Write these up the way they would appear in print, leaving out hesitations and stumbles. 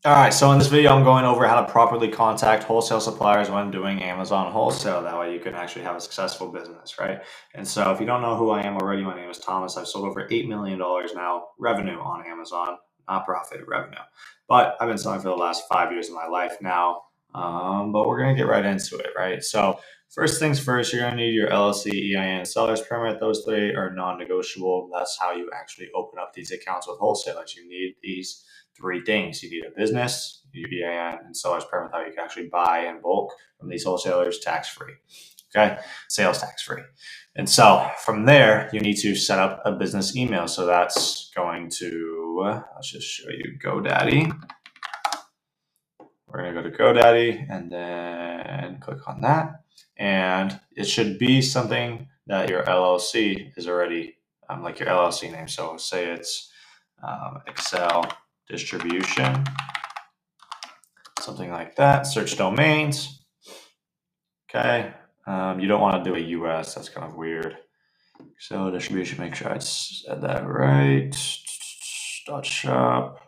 All right, so in this video, I'm going over how to properly contact wholesale suppliers when doing Amazon wholesale. That way you can actually have a successful business, right? And so if you don't know who I am already, my name is Thomas. I've sold over $8 million now revenue on Amazon, not profit, revenue. But I've been selling for the last 5 years of my life now. But we're going to get right into it, right? So first things first, you're going to need your LLC, EIN, seller's permit. Those three are non-negotiable. That's how you actually open up these accounts with wholesalers. You need these three things. You need a business, you need EIN, and seller's permit that you can actually buy in bulk from these wholesalers tax-free. Okay, sales tax-free. And so from there, you need to set up a business email. So that's going to, let's just show you GoDaddy. We're going to go to GoDaddy and then click on that. And it should be something that your LLC is already, like your LLC name. So say it's Excel distribution, something like that. Search domains. Okay. You don't want to do a US. That's kind of weird. So distribution, make sure I said that right. Dot shop.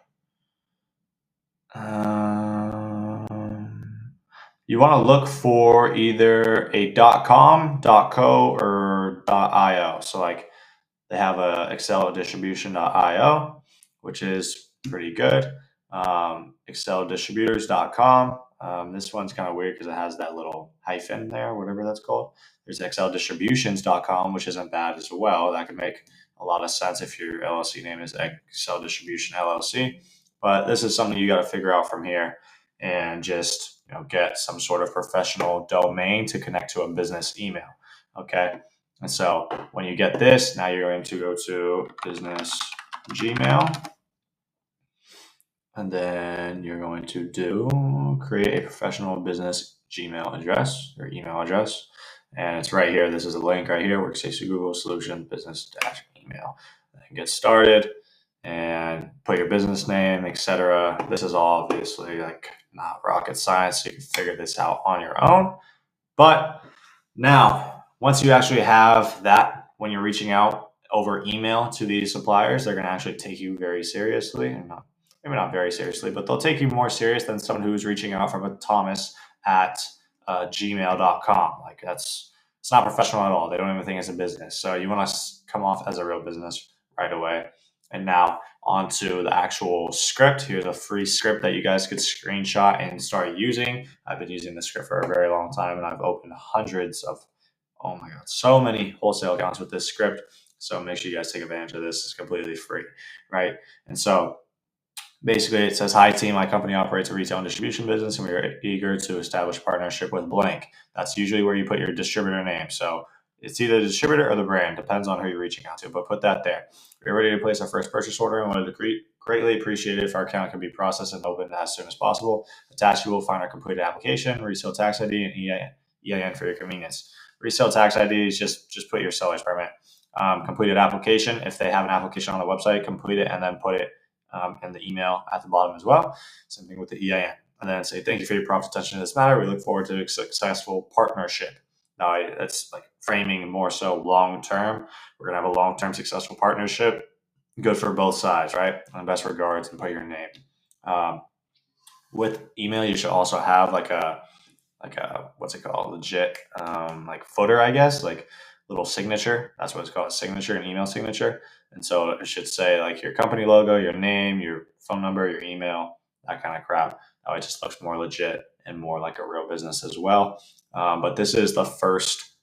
You want to look for either a .com, .co, or .io. So like they have a Excel distribution.io, which is pretty good. ExcelDistributors.com. This one's kind of weird because it has that little hyphen there, whatever that's called. There's ExcelDistributions.com, which isn't bad as well. That could make a lot of sense if your LLC name is Excel Distribution LLC. But this is something you got to figure out from here and just get some sort of professional domain to connect to a business email. Okay. And so when you get this, now you're going to go to business Gmail. And then you're going to create a professional business Gmail address or email address. And it's right here. This is a link right here. Workspace to Google Solution Business Email. And get started and put your business name, etc. This is all obviously like not rocket science. So you can figure this out on your own. But now, once you actually have that, when you're reaching out over email to these suppliers, they're going to actually take you very seriously, and maybe not very seriously, but they'll take you more serious than someone who's reaching out from a Thomas at gmail.com. Like it's not professional at all. They don't even think it's a business. So you want to come off as a real business right away. And now onto the actual script. Here's a free script that you guys could screenshot and start using. I've been using this script for a very long time, and I've opened hundreds of, oh my God, so many wholesale accounts with this script. So make sure you guys take advantage of this. It's completely free, right? And so basically it says, hi team, my company operates a retail and distribution business and we are eager to establish partnership with blank. That's usually where you put your distributor name. So it's either the distributor or the brand, depends on who you're reaching out to, but put that there. We're ready to place our first purchase order and would greatly appreciate it if our account can be processed and opened as soon as possible. Attached, you will find our completed application, resale tax ID, and EIN for your convenience. Resale tax ID is just put your seller's permit. Completed application, if they have an application on the website, complete it and then put it in the email at the bottom as well. Same thing with the EIN. And then say, thank you for your prompt attention to this matter. We look forward to a successful partnership. Now, that's like framing more so long-term. We're going to have a long-term successful partnership. Good for both sides, right? And best regards, and put your name. With email, you should also have like a what's it called? Legit like footer, I guess, like little signature. That's what it's called, signature, an email signature. And so it should say like your company logo, your name, your phone number, your email, that kind of crap. That way it just looks more legit and more like a real business as well. But this is the first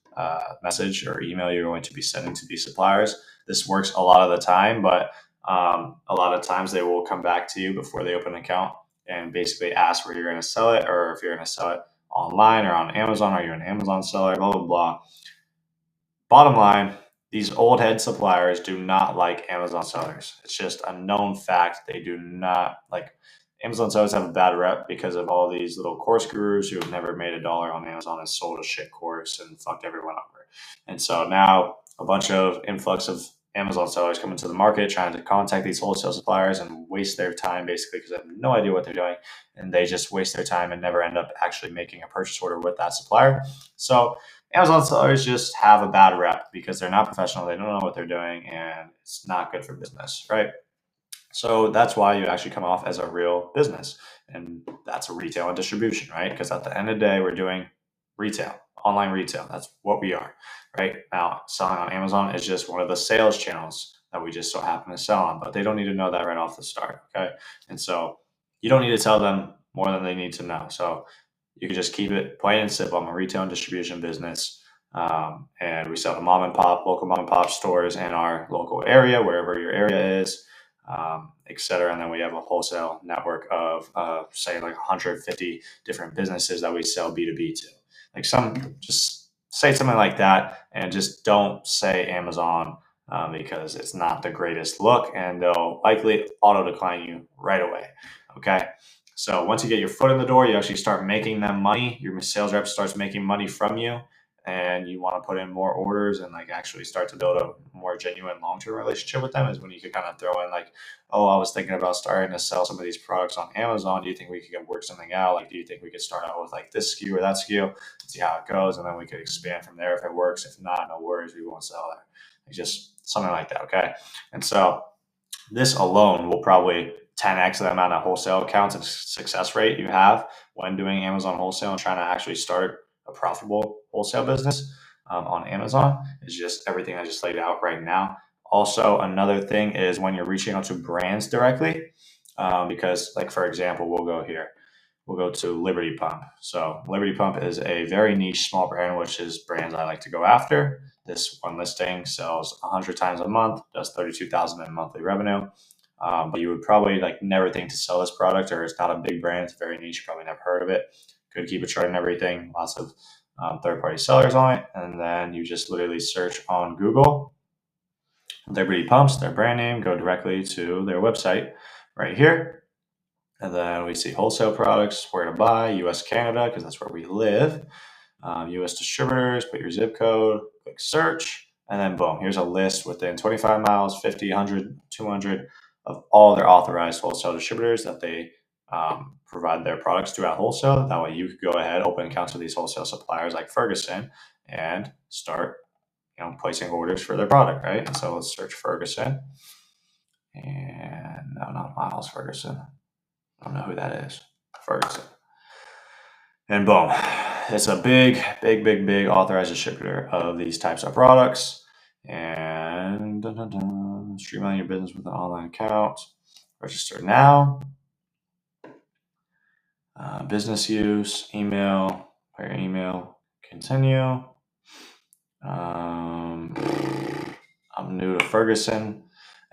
message or email you're going to be sending to these suppliers. This works a lot of the time, but a lot of times they will come back to you before they open an account and basically ask where you're going to sell it, or if you're going to sell it online or on Amazon. Are you an Amazon seller? Blah, blah, blah. Bottom line, these old head suppliers do not like Amazon sellers. It's just a known fact. They do not like Amazon sellers have a bad rep because of all these little course gurus who have never made $1 on Amazon and sold a shit course and fucked everyone over. And so now a bunch of influx of Amazon sellers come into the market trying to contact these wholesale suppliers and waste their time basically because they have no idea what they're doing, and they just waste their time and never end up actually making a purchase order with that supplier. So Amazon sellers just have a bad rep because they're not professional, they don't know what they're doing, and it's not good for business, right? So that's why you actually come off as a real business. And that's a retail and distribution, right? Because at the end of the day, we're doing retail, online retail. That's what we are, right? Now, selling on Amazon is just one of the sales channels that we just so happen to sell on, but they don't need to know that right off the start, okay? And so you don't need to tell them more than they need to know. So you can just keep it plain and simple. I'm a retail and distribution business. And we sell to local mom and pop stores in our local area, wherever your area is, et cetera. And then we have a wholesale network of, say, like 150 different businesses that we sell B2B to. Like just say something like that and just don't say Amazon because it's not the greatest look and they'll likely auto decline you right away. Okay. So once you get your foot in the door, you actually start making them money. Your sales rep starts making money from you, and you want to put in more orders and like actually start to build a more genuine long-term relationship with them. Is when you could kind of throw in like, oh, I was thinking about starting to sell some of these products on Amazon. Do you think we could work something out? Like, do you think we could start out with like this SKU or that SKU and see how it goes, and then we could expand from there if it works. If not, no worries, we won't sell there. Like just something like that. Okay, and so this alone will probably 10x the amount of wholesale accounts and success rate you have when doing Amazon wholesale and trying to actually start a profitable wholesale business on Amazon. Is just everything I just laid out right now. Also, another thing is when you're reaching out to brands directly, because, like, for example, we'll go here. We'll go to Liberty Pump. So Liberty Pump is a very niche small brand, which is brands I like to go after. This one listing sells 100 times a month, does 32,000 in monthly revenue. But you would probably like never think to sell this product, or it's not a big brand. It's very niche. You probably never heard of it. Could keep a chart and everything. Lots of third-party sellers on it, and then you just literally search on Google Liberty Pumps, their brand name, go directly to their website right here. And then we see wholesale products, where to buy, US, Canada, because that's where we live. US distributors, put your zip code, click search, and then boom, here's a list within 25 miles, 50, 100, 200 of all their authorized wholesale distributors that they provide their products to at wholesale. That way you could go ahead, open accounts with these wholesale suppliers like Ferguson and start placing orders for their product, right? And so let's search Ferguson. And no, not Miles Ferguson. I don't know who that is. Ferguson. And boom, it's a big authorized distributor of these types of products. And streamline your business with an online account. Register now. Business use, email, your email, continue. I'm new to Ferguson.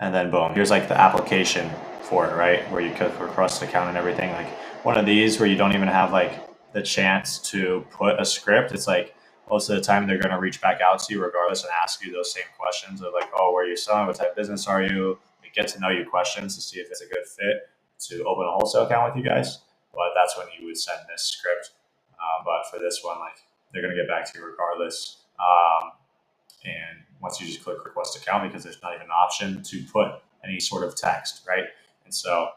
And then boom, here's like the application for it, right? Where you could request account and everything. Like one of these where you don't even have like the chance to put a script. It's like most of the time they're going to reach back out to you regardless and ask you those same questions of like, oh, where are you selling? What type of business are you? Like, get to know you questions to see if it's a good fit to open a wholesale account with you guys. But that's when you would send this script. But for this one, like they're going to get back to you regardless. And once you just click request account, because there's not even an option to put any sort of text, right? And so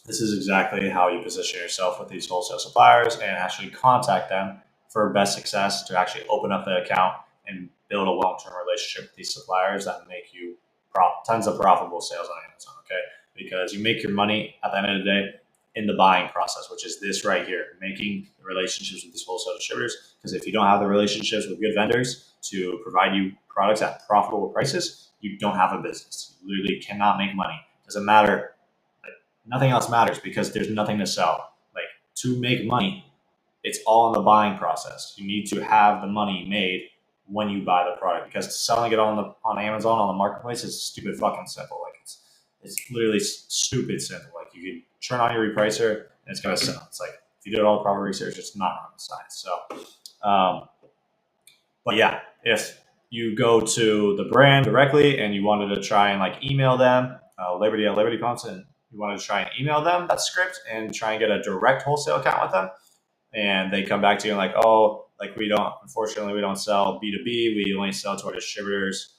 this is exactly how you position yourself with these wholesale suppliers and actually contact them for best success to actually open up the account and build a long-term relationship with these suppliers that make you tons of profitable sales on Amazon, okay? Because you make your money at the end of the day in the buying process, which is this right here, making relationships with these wholesale distributors. Because if you don't have the relationships with good vendors to provide you products at profitable prices, you don't have a business. You literally cannot make money. Doesn't matter. Nothing else matters because there's nothing to sell. Like to make money, it's all in the buying process. You need to have the money made when you buy the product, because selling it on Amazon on the marketplace is stupid fucking simple. Like it's literally stupid simple. Like you can turn on your repricer and it's gonna sell. It's like if you did all the proper research, it's not on the side. So, but yeah, if you go to the brand directly and you wanted to try and like email them, Liberty at Liberty Pumps, and you wanted to try and email them that script and try and get a direct wholesale account with them, and they come back to you and like, oh, like unfortunately, we don't sell B2B. We only sell to our distributors.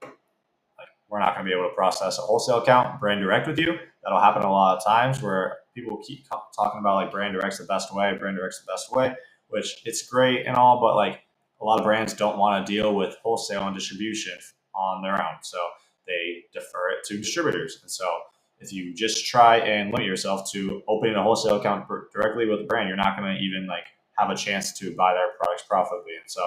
Like we're not going to be able to process a wholesale account brand direct with you. That'll happen a lot of times where people keep talking about like brand direct's the best way, which it's great and all, but like a lot of brands don't want to deal with wholesale and distribution on their own. So they defer it to distributors. And so if you just try and limit yourself to opening a wholesale account directly with the brand, you're not going to even like have a chance to buy their products profitably. And so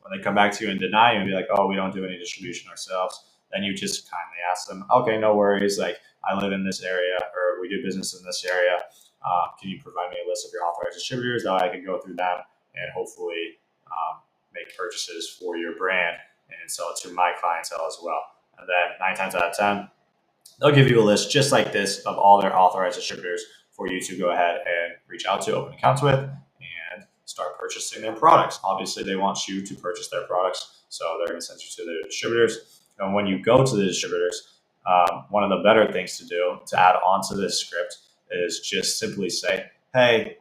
when they come back to you and deny you and be like, oh, we don't do any distribution ourselves, then you just kindly ask them, okay, no worries. Like, I live in this area, or we do business in this area. Can you provide me a list of your authorized distributors that I can go through them and hopefully make purchases for your brand and sell it to my clientele as well? And then 9 times out of 10, they'll give you a list just like this of all their authorized distributors for you to go ahead and reach out to, open accounts with, and start purchasing their products. Obviously, they want you to purchase their products, so they're going to send you to their distributors. And when you go to the distributors, one of the better things to do to add on to this script is just simply say, hey,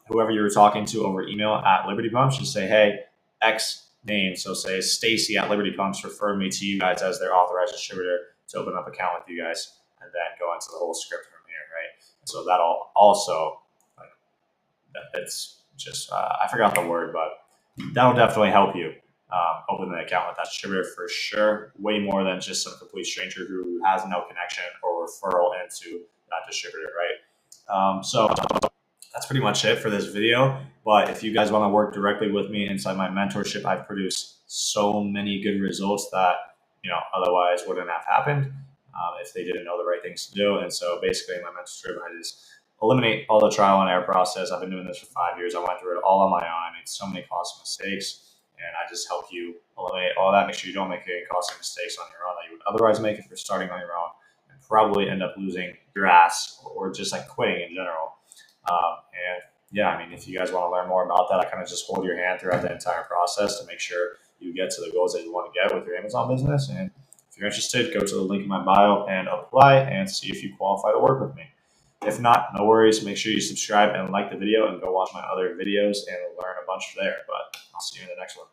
whoever you were talking to over email at Liberty Pumps, just say, hey, X name. So say Stacy at Liberty Pumps referred me to you guys as their authorized distributor to open up an account with you guys, and then go into the whole script from here, right? So that'll also, like, it's just, I forgot the word, but that'll definitely help you open an account with that distributor for sure. Way more than just some complete stranger who has no connection or referral into that distributor, right? So that's pretty much it for this video. But if you guys want to work directly with me inside my mentorship, I've produced so many good results that otherwise wouldn't have happened if they didn't know the right things to do. And so basically in my mentorship, I just eliminate all the trial and error process. I've been doing this for 5 years. I went through it all on my own. I made so many costly mistakes, and I just help you eliminate all that. Make sure you don't make any costly mistakes on your own that you would otherwise make if you're starting on your own, and probably end up losing your ass or just like quitting in general. And yeah, I mean, if you guys want to learn more about that, I kind of just hold your hand throughout the entire process to make sure you get to the goals that you want to get with your Amazon business. And if you're interested, go to the link in my bio and apply and see if you qualify to work with me. If not, no worries. Make sure you subscribe and like the video, and go watch my other videos and learn a bunch there. But I'll see you in the next one.